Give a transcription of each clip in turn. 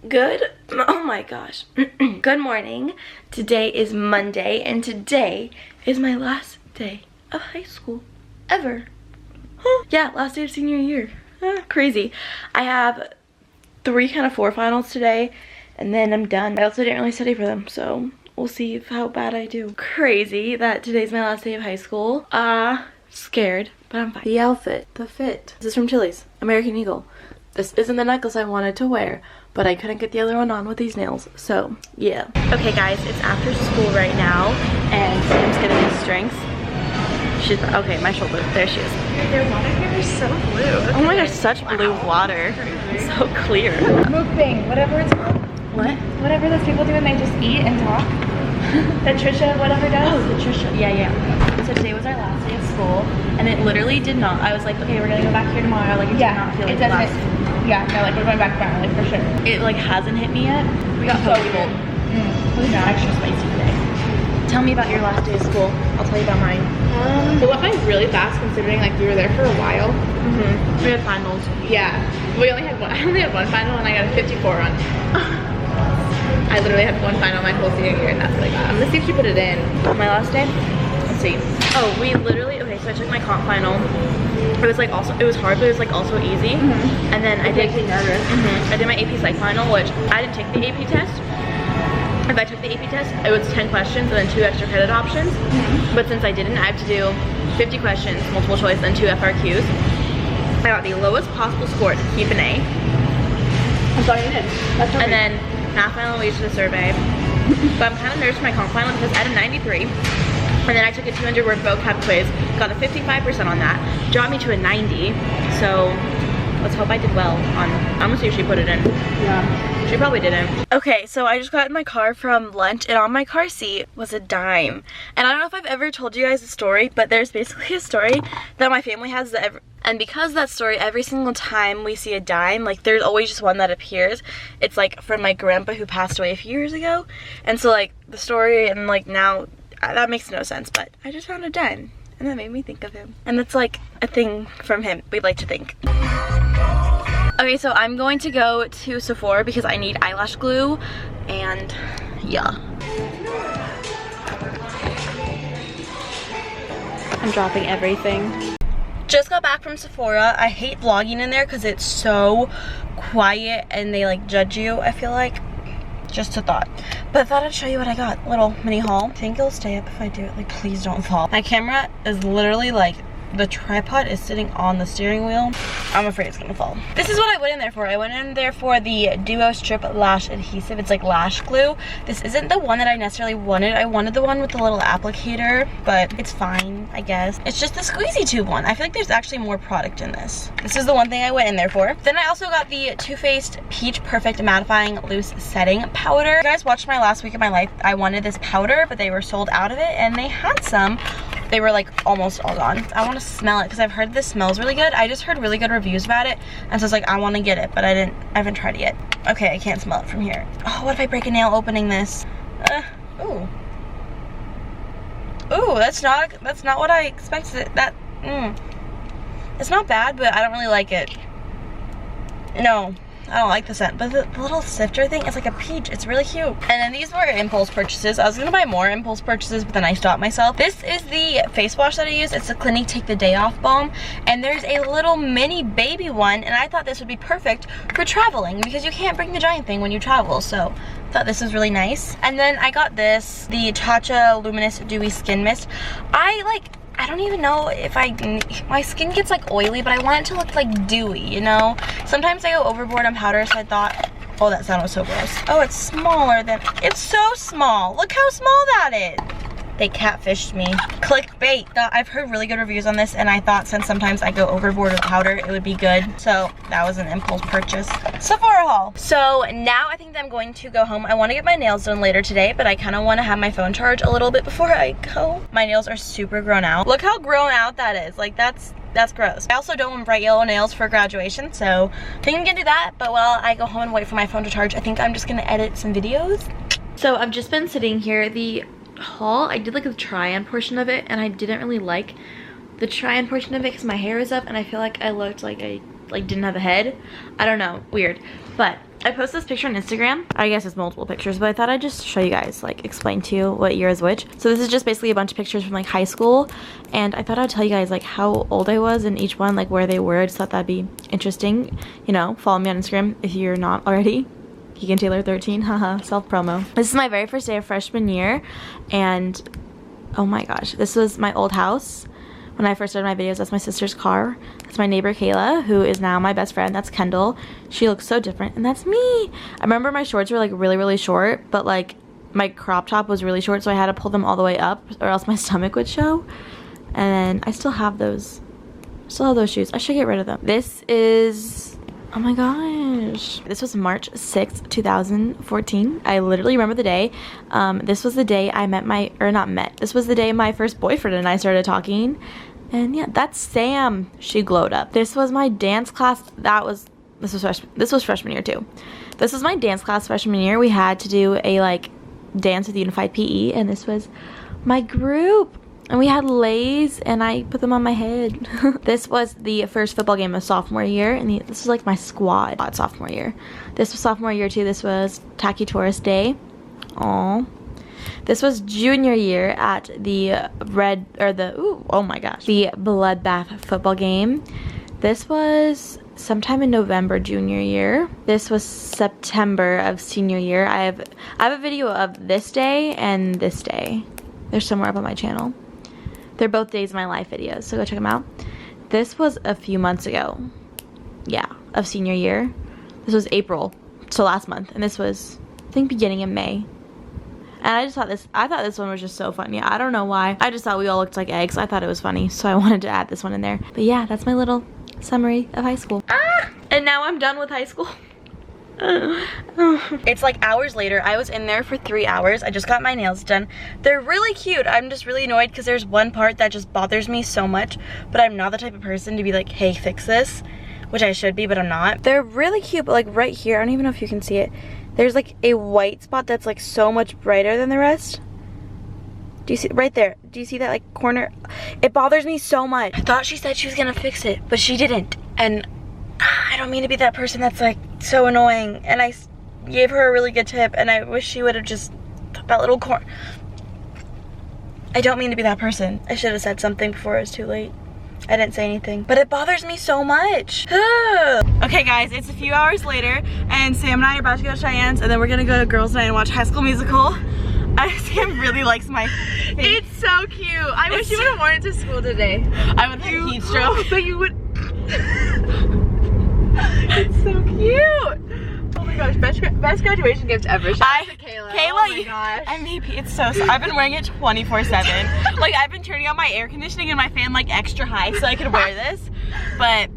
Oh my gosh. Good morning. Today is Monday and today is my last day of high school ever. Huh. Yeah, last day of senior year. Crazy. I have 3 kind of 4 finals today and then I'm done. I also didn't really study for them, so we'll see how bad I do. Crazy that today's my last day of high school. Scared, but I'm fine. The outfit, the fit. This is from Chili's, American Eagle. This isn't the necklace I wanted to wear, but I couldn't get the other one on with these nails, so yeah. Okay guys, it's after school right now, and Sam's getting his strengths. She's, okay, my shoulder, there she is. Their water here is so blue. Oh my gosh, such blue water. So clear. Mukbang, whatever it's called. What? Whatever those people do when they just eat and talk. That Trisha, whatever does. Oh, the Trisha, yeah. So today was our last day of school, and it literally did not, I was like, okay, we're gonna go back here tomorrow, like it did not feel like the last. Yeah, no, like we're going back tomorrow, like for sure. It like hasn't hit me yet. We got so cold. It was extra spicy today. Tell me about your last day of school. I'll tell you about mine. It went by really fast considering like we were there for a while. We had finals. Yeah, we only had one. I only had one final and I got a 54 on. I literally had one final my whole senior year and that's like, I'm gonna see if she put it in. My last day? Let's see. Oh, we literally, okay, so I took my comp final. It was like also, it was hard, but it was like also easy. And then I did my AP Psych final, which I didn't take the AP test. If I took the AP test, it was 10 questions and then 2 extra credit options. But since I didn't, I have to do 50 questions, multiple choice, and 2 FRQs. I got the lowest possible score to keep an A. That's all you did. That's and then math final leads to the survey. But I'm kind of nervous for my comp final because I had a 93. And then I took a 200 word vocab quiz, got a 55% on that, dropped me to a 90. So let's hope I did well on, I'm gonna see if she put it in. Yeah. She probably didn't. Okay, so I just got in my car from lunch and on my car seat was a dime. And I don't know if I've ever told you guys a story, but there's basically a story that my family has that and because of that story, every single time we see a dime, like there's always just one that appears. It's like from my grandpa who passed away a few years ago. And so like the story and like now, that makes no sense, but I just found a dime and that made me think of him. And that's like a thing from him, we'd like to think. Okay, so I'm going to go to Sephora because I need eyelash glue and yeah. I'm dropping everything. Just got back from Sephora. I hate vlogging in there because it's so quiet and they like judge you, I feel like. Just a thought. But I thought I'd show you what I got. Little mini haul. I think it'll stay up if I do it. Like, please don't fall. My camera is literally like, the tripod is sitting on the steering wheel. I'm afraid it's gonna fall. This is what I went in there for. I went in there for the Duo Strip Lash Adhesive. It's like lash glue. This isn't the one that I necessarily wanted. I wanted the one with the little applicator, but it's fine, I guess. It's just the squeezy tube one. I feel like there's actually more product in this. This is the one thing I went in there for. Then I also got the Too Faced Peach Perfect Mattifying Loose Setting Powder. You guys watched my last week of my life. I wanted this powder, but they were sold out of it, and they had some. They were like almost all gone. I want to smell it because I've heard this smells really good. I just heard really good reviews about it, and so I was like, I want to get it, but I haven't tried it yet. Okay, I can't smell it from here. Oh, what if I break a nail opening this? Ooh, that's not what I expected. It's not bad, but I don't really like it. No, I don't like the scent, but the little sifter thing is like a peach. It's really cute. And then these were impulse purchases. I was gonna buy more impulse purchases, but then I stopped myself. This is the face wash that I use. It's the Clinique Take the Day Off Balm, and there's a little mini baby one, and I thought this would be perfect for traveling because you can't bring the giant thing when you travel, so I thought this was really nice. And then I got this, the Tatcha Luminous Dewy Skin Mist. I don't even know if my skin gets like oily, but I want it to look like dewy, you know? Sometimes I go overboard on powder, so I thought, oh, that sound was so gross. Oh, it's smaller than, it's so small. Look how small that is. They catfished me. Clickbait. I've heard really good reviews on this, and I thought since sometimes I go overboard with powder, it would be good. So that was an impulse purchase. Sephora haul. So now I think that I'm going to go home. I want to get my nails done later today, but I kind of want to have my phone charged a little bit before I go. My nails are super grown out. Look how grown out that is. Like that's gross. I also don't want bright yellow nails for graduation, so I think I'm gonna do that. But while I go home and wait for my phone to charge, I think I'm just gonna edit some videos. So I've just been sitting here. The haul, I did like the try-on portion of it, and I didn't really like the try-on portion of it because my hair is up and I feel like I looked like I didn't have a head. I don't know, weird. But I posted this picture on Instagram. I guess it's multiple pictures, but I thought I'd just show you guys, like explain to you what year is which. So this is just basically a bunch of pictures from like high school, and I thought I'd tell you guys like how old I was in each one, like where they were. I just thought that'd be interesting. You know, follow me on Instagram if you're not already. Keegan Taylor 13, haha, self promo. This is my very first day of freshman year, and oh my gosh, this was my old house. When I first started my videos, that's my sister's car. That's my neighbor Kayla, who is now my best friend. That's Kendall. She looks so different, and that's me. I remember my shorts were like really short, but like my crop top was really short, so I had to pull them all the way up or else my stomach would show. And I still have those. Still have those shoes. I should get rid of them. This is, oh my gosh. This was March 6th, 2014. I literally remember the day. This was the day I met this was the day my first boyfriend and I started talking. And yeah, that's Sam. She glowed up. This was my dance class. This was freshman year too. This was my dance class freshman year. We had to do a like dance with unified PE, and this was my group. And we had lays, and I put them on my head. This was the first football game of sophomore year, and this was like my squad sophomore year. This was sophomore year too. This was Tacky Tourist Day. Aww. This was junior year at the the Bloodbath football game. This was sometime in November junior year. This was September of senior year. I have a video of this day and this day. They're somewhere up on my channel. They're both days of my life videos, so go check them out. This was a few months ago. Yeah, of senior year. This was April, so last month, and this was, I think, beginning of May. And I thought this one was just so funny. I don't know why. I just thought we all looked like eggs. I thought it was funny, so I wanted to add this one in there. But yeah, that's my little summary of high school. And now I'm done with high school. It's like hours later. I was in there for 3 hours. I just got my nails done. They're really cute. I'm just really annoyed because there's one part that just bothers me so much, but I'm not the type of person to be like, hey, fix this, which I should be, but I'm not. They're really cute, but like right here, I don't even know if you can see it, there's like a white spot that's like so much brighter than the rest. Do you see right there? Do you see that like corner? It bothers me so much. I thought she said she was gonna fix it, but she didn't. And I don't mean to be that person that's like so annoying, and I gave her a really good tip, and I wish she would have just that little corner. I don't mean to be that person. I should have said something before it was too late. I didn't say anything, but it bothers me so much. Okay guys, it's a few hours later, and Sam and I are about to go to Cheyenne's, and then we're gonna go to girls' night and watch High School Musical. Sam really likes my face. It's so cute. I wish you would have worn it to school today. I would have heat stroke. But you would. It's so cute. Oh my gosh, best graduation gift ever. Shout out to Kayla. Kayla, oh my gosh. MVP, it's so I've been wearing it 24/7. Like, I've been turning on my air conditioning and my fan like extra high so I could wear this. But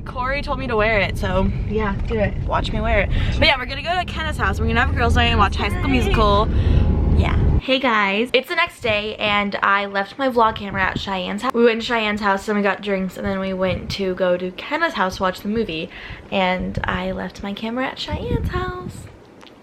Corey told me to wear it, so yeah, do it. Watch me wear it. But yeah, we're gonna go to Kenna's house. We're gonna have a girls' night and watch High School Musical. Yeah. Hey guys, it's the next day, and I left my vlog camera at Cheyenne's house. We went to Cheyenne's house, then we got drinks, and then we went to go to Kenna's house to watch the movie. And I left my camera at Cheyenne's house.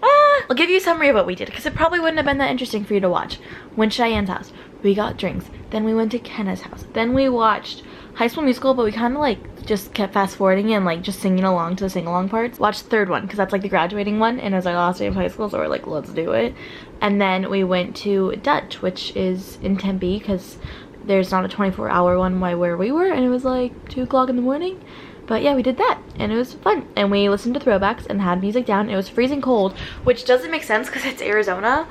I'll give you a summary of what we did, because it probably wouldn't have been that interesting for you to watch. Went to Cheyenne's house, we got drinks, then we went to Kenna's house, then we watched High School Musical, but we kind of like just kept fast forwarding and like just singing along to the sing-along parts. Watched the third one because that's like the graduating one, and it was like last day of high school, so we're like, let's do it. And then we went to Dutch, which is in Tempe, because there's not a 24-hour one where we were, and it was like 2 o'clock in the morning. But yeah, we did that, and it was fun. And we listened to throwbacks and had music down. It was freezing cold, which doesn't make sense because it's Arizona,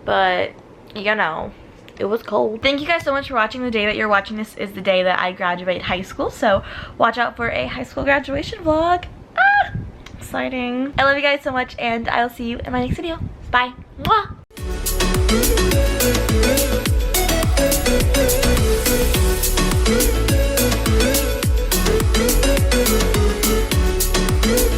but you know, it was cold. Thank you guys so much for watching. The day that you're watching this is the day that I graduate high school, so watch out for a high school graduation vlog. Exciting. I love you guys so much, and I'll see you in my next video. Bye. Mwah.